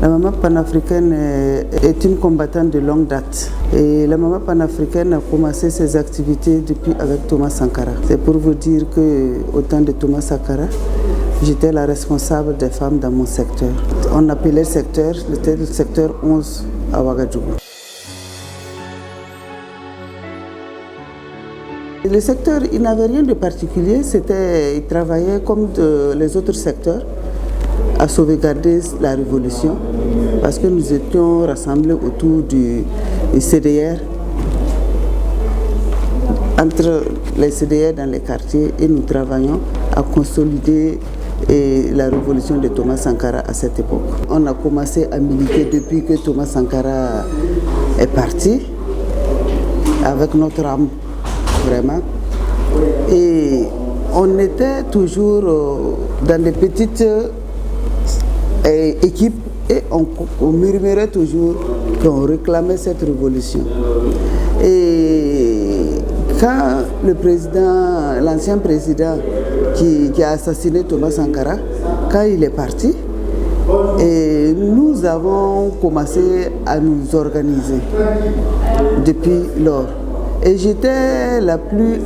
La maman panafricaine est une combattante de longue date. Et la maman panafricaine a commencé ses activités depuis avec Thomas Sankara. C'est pour vous dire qu'au temps de Thomas Sankara, j'étais la responsable des femmes dans mon secteur. On appelait le secteur, c'était le secteur 11 à Ouagadougou. Le secteur, il n'avait rien de particulier, il travaillait comme les autres secteurs à sauvegarder la révolution parce que nous étions rassemblés autour du CDR, entre les CDR dans les quartiers, et nous travaillons à consolider la révolution de Thomas Sankara à cette époque. On a commencé à militer depuis que Thomas Sankara est parti, avec notre âme vraiment. Et on était toujours dans des petites équipes et on murmurait toujours qu'on réclamait cette révolution. Et quand le président, l'ancien président qui a assassiné Thomas Sankara, quand il est parti, et nous avons commencé à nous organiser depuis lors. Et j'étais la plus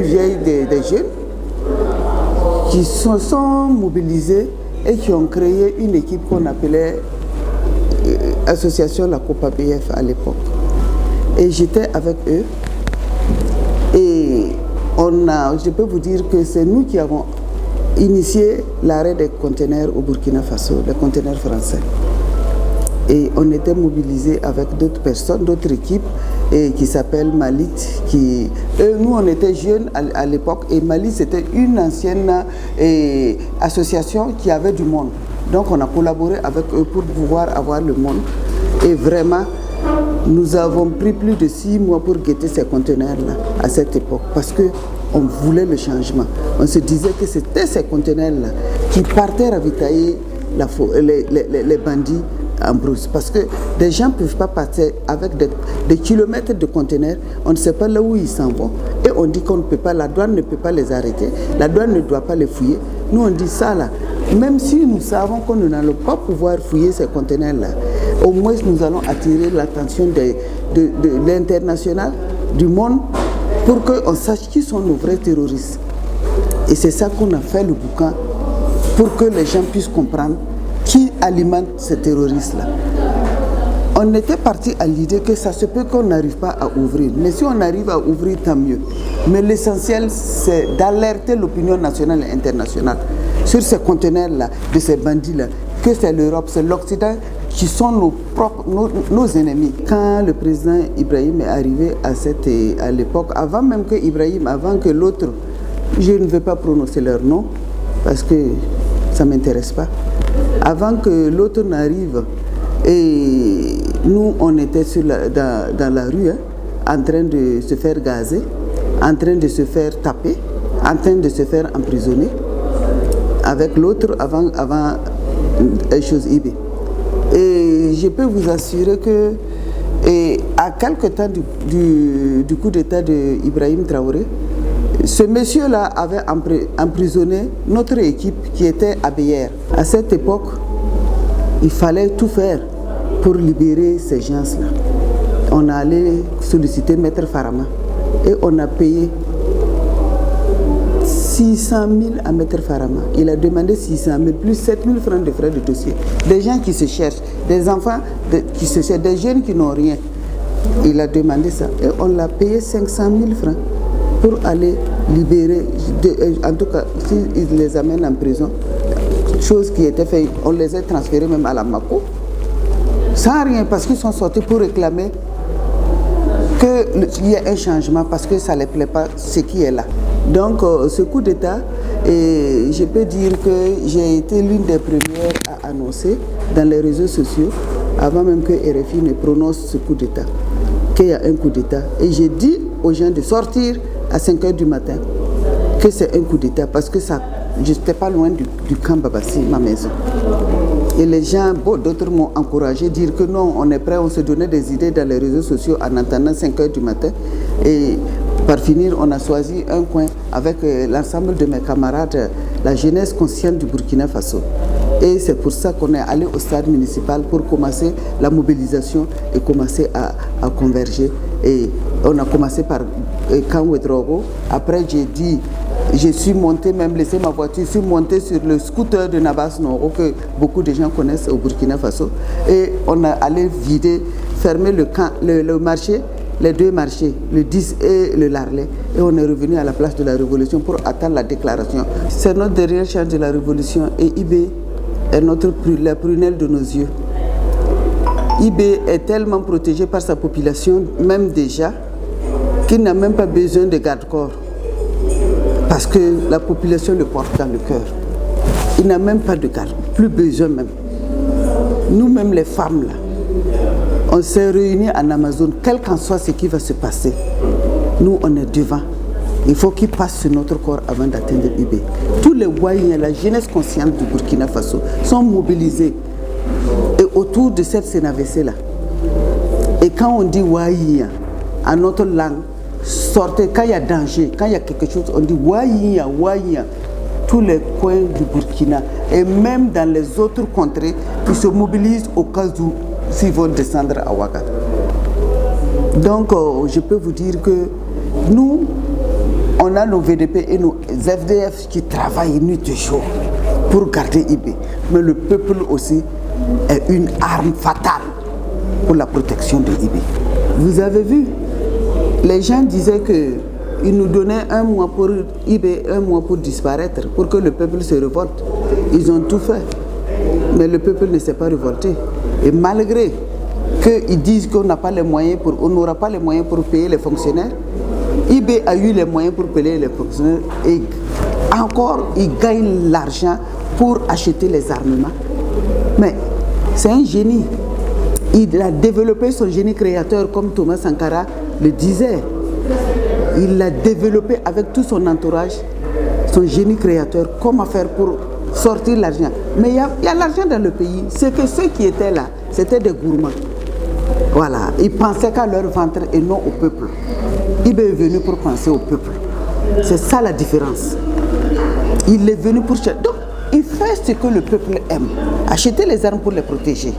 vieille des jeunes qui se sont mobilisés et qui ont créé une équipe qu'on appelait Association La Copa BF à l'époque. Et j'étais avec eux. Et je peux vous dire que c'est nous qui avons initié l'arrêt des conteneurs au Burkina Faso, les conteneurs français. Et on était mobilisés avec d'autres personnes, d'autres équipes qui s'appellent Malit. Nous, on était jeunes à l'époque et Malit, c'était une ancienne association qui avait du monde. Donc on a collaboré avec eux pour pouvoir avoir le monde. Et vraiment, nous avons pris plus de 6 mois pour guetter ces conteneurs-là à cette époque parce qu'on voulait le changement. On se disait que c'était ces conteneurs-là qui partaient ravitailler les bandits en brousse. Parce que des gens ne peuvent pas partir avec des kilomètres de conteneurs, on ne sait pas là où ils s'en vont. Et on dit qu'on ne peut pas, la douane ne peut pas les arrêter, la douane ne doit pas les fouiller. Nous on dit ça là, même si nous savons qu'on n'allons pas pouvoir fouiller ces conteneurs-là, au moins nous allons attirer l'attention de l'international, du monde, pour qu'on sache qui sont nos vrais terroristes. Et c'est ça qu'on a fait le bouquin, pour que les gens puissent comprendre qui alimente ces terroristes-là. On était parti à l'idée que ça se peut qu'on n'arrive pas à ouvrir. Mais si on arrive à ouvrir, tant mieux. Mais l'essentiel, c'est d'alerter l'opinion nationale et internationale sur ces conteneurs-là, de ces bandits-là, que c'est l'Europe, c'est l'Occident qui sont nos ennemis. Quand le président Ibrahim est arrivé à l'époque, avant même que Ibrahim, avant que l'autre, je ne vais pas prononcer leur nom, parce que ça ne m'intéresse pas. Avant que l'autre n'arrive, et nous on était dans la rue, en train de se faire gazer, en train de se faire taper, en train de se faire emprisonner, avec l'autre avant chose IB. Et je peux vous assurer que à quelque temps du coup d'état d'Ibrahim Traoré, ce monsieur-là avait emprisonné notre équipe qui était à Bélier. À cette époque, il fallait tout faire pour libérer ces gens-là. On a allé solliciter Maître Farama et on a payé 600 000 à Maître Farama. Il a demandé 600 000 plus 7 000 francs de frais de dossier. Des gens qui se cherchent, des enfants qui se cherchent, des jeunes qui n'ont rien. Il a demandé ça et on l'a payé 500 000 francs. Pour aller libérer, en tout cas, s'ils les amènent en prison, chose qui était faite, on les a transférés même à la Mako, sans rien, parce qu'ils sont sortis pour réclamer qu'il y ait un changement, parce que ça ne les plaît pas ce qui est là. Donc, ce coup d'État, je peux dire que j'ai été l'une des premières à annoncer dans les réseaux sociaux, avant même que RFI ne prononce ce coup d'État, qu'il y a un coup d'État. Et j'ai dit aux gens de sortir à 5 h du matin, que c'est un coup d'État, parce que je n'étais pas loin du camp Babassi, ma maison. Et les gens, d'autres m'ont encouragé, dire que non, on est prêt, on se donnait des idées dans les réseaux sociaux en entendant 5 h du matin. Et par finir, on a choisi un coin avec l'ensemble de mes camarades, la jeunesse consciente du Burkina Faso. Et c'est pour ça qu'on est allé au stade municipal pour commencer la mobilisation et commencer à converger. Et on a commencé par Camp Ouedraogo. Après, je suis monté, même laissé ma voiture, je suis monté sur le scooter de Nabas Noro que beaucoup de gens connaissent au Burkina Faso. Et on a allé vider, fermer le marché, les deux marchés, le 10 et le Larlet. Et on est revenu à la place de la Révolution pour attendre la déclaration. C'est notre dernière chance de la Révolution et IB est la prunelle de nos yeux. IB est tellement protégé par sa population, même déjà, qu'il n'a même pas besoin de garde-corps. Parce que la population le porte dans le cœur. Il n'a même pas de garde, plus besoin même. Nous-mêmes les femmes là, on s'est réunis en Amazon, quel qu'en soit ce qui va se passer. Nous on est devant. Il faut qu'il passe sur notre corps avant d'atteindre IB. Tous les Wahiniens, la jeunesse consciente du Burkina Faso, sont mobilisés et autour de cette CNAVC là. Et quand on dit Wahiniens, en notre langue, sortez, quand il y a danger, quand il y a quelque chose, on dit Wahiniens, Wahiniens. Tous les coins du Burkina et même dans les autres contrées, ils se mobilisent au cas où s'ils vont descendre à Ouaga. Donc, je peux vous dire que nous, on a nos VDP et nos FDF qui travaillent nuit et jour pour garder IB. Mais le peuple aussi est une arme fatale pour la protection de IB. Vous avez vu, les gens disaient qu'ils nous donnaient 1 mois pour IB, 1 mois pour disparaître, pour que le peuple se révolte. Ils ont tout fait. Mais le peuple ne s'est pas révolté. Et malgré qu'ils disent qu'on n'a pas les moyens on n'aura pas les moyens pour payer les fonctionnaires, IB a eu les moyens pour payer les fonctionnaires et encore il gagne l'argent pour acheter les armements. Mais c'est un génie. Il a développé son génie créateur comme Thomas Sankara le disait. Il l'a développé avec tout son entourage, son génie créateur, comment faire pour sortir l'argent. Mais il y a l'argent dans le pays. C'est que ceux qui étaient là, c'était des gourmands. Voilà, ils pensaient qu'à leur ventre et non au peuple. IB est venu pour penser au peuple. C'est ça la différence. Il est venu pour chercher. Donc, il fait ce que le peuple aime. Acheter les armes pour les protéger.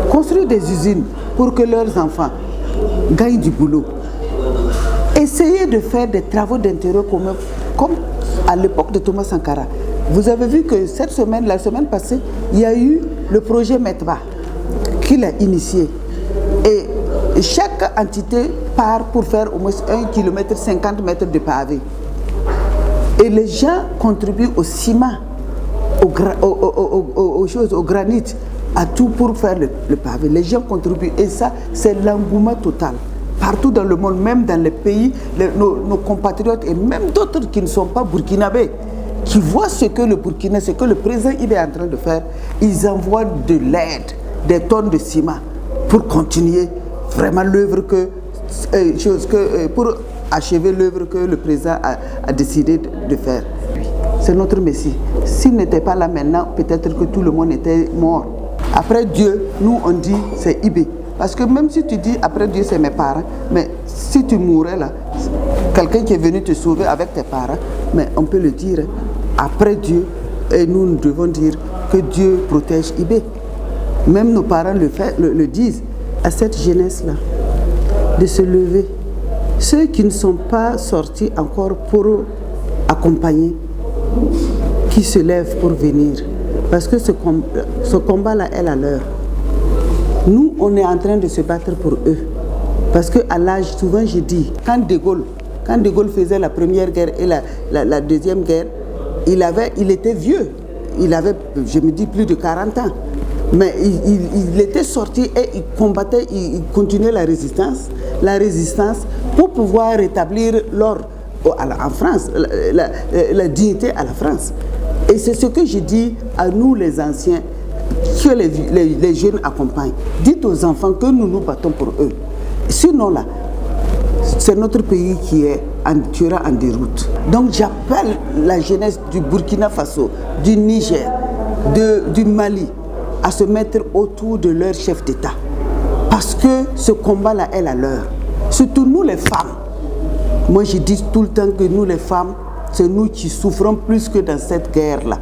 Construire des usines pour que leurs enfants gagnent du boulot. Essayer de faire des travaux d'intérêt commun, comme à l'époque de Thomas Sankara. Vous avez vu que la semaine passée, il y a eu le projet METBA qu'il a initié. Et chaque entité part pour faire au moins 1 km 50 mètres de pavé. Et les gens contribuent au ciment, aux choses, au granit, à tout pour faire le pavé. Les gens contribuent et ça, c'est l'engouement total. Partout dans le monde, même dans les pays, nos compatriotes et même d'autres qui ne sont pas burkinabés, qui voient ce que le Burkina, ce que le président IB est en train de faire, ils envoient de l'aide, des tonnes de ciment pour continuer vraiment l'œuvre pour achever l'œuvre que le président a décidé de faire. C'est notre Messie. S'il n'était pas là maintenant, peut-être que tout le monde était mort. Après Dieu, nous on dit c'est IB. Parce que même si tu dis après Dieu c'est mes parents, mais si tu mourais là, quelqu'un qui est venu te sauver avec tes parents, mais on peut le dire, après Dieu, et nous devons dire que Dieu protège IB. Même nos parents le disent à cette jeunesse-là, de se lever. Ceux qui ne sont pas sortis encore pour accompagner, qui se lèvent pour venir. Parce que ce combat-là est la leur. Nous, on est en train de se battre pour eux. Parce qu'à l'âge, souvent je dis, quand De Gaulle faisait la première guerre et la deuxième guerre, il était vieux. Il avait, je me dis, plus de 40 ans. Mais il était sorti et il combattait, il continuait la résistance pour pouvoir rétablir l'ordre en France, la dignité à la France. Et c'est ce que je dis à nous les anciens, que les jeunes accompagnent. Dites aux enfants que nous nous battons pour eux. Sinon là, c'est notre pays qui sera en déroute. Donc j'appelle la jeunesse du Burkina Faso, du Niger, du Mali, à se mettre autour de leur chef d'État. Parce que ce combat-là est la leur. Surtout nous les femmes. Moi je dis tout le temps que nous les femmes, c'est nous qui souffrons plus que dans cette guerre-là.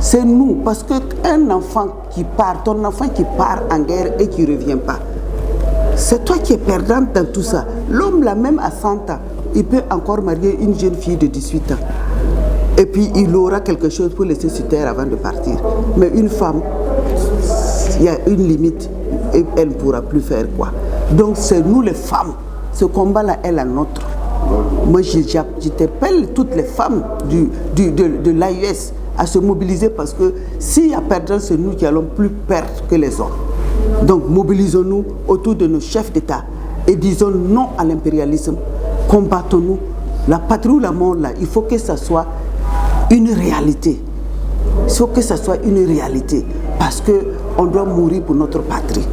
C'est nous, parce qu'un enfant qui part, ton enfant qui part en guerre et qui ne revient pas, c'est toi qui es perdante dans tout ça. L'homme, là, même à 100 ans, il peut encore marier une jeune fille de 18 ans. Et puis, il aura quelque chose pour laisser sur terre avant de partir. Mais une femme, il y a une limite et elle ne pourra plus faire quoi. Donc, c'est nous les femmes. Ce combat-là est la nôtre. Moi, j'appelle toutes les femmes de l'AES à se mobiliser parce que s'il y a perdant, c'est nous qui allons plus perdre que les hommes. Donc, mobilisons-nous autour de nos chefs d'État et disons non à l'impérialisme. Combattons-nous. La patrie ou la mort, là, il faut que ça soit une réalité. Il faut que ça soit une réalité parce qu'on doit mourir pour notre patrie.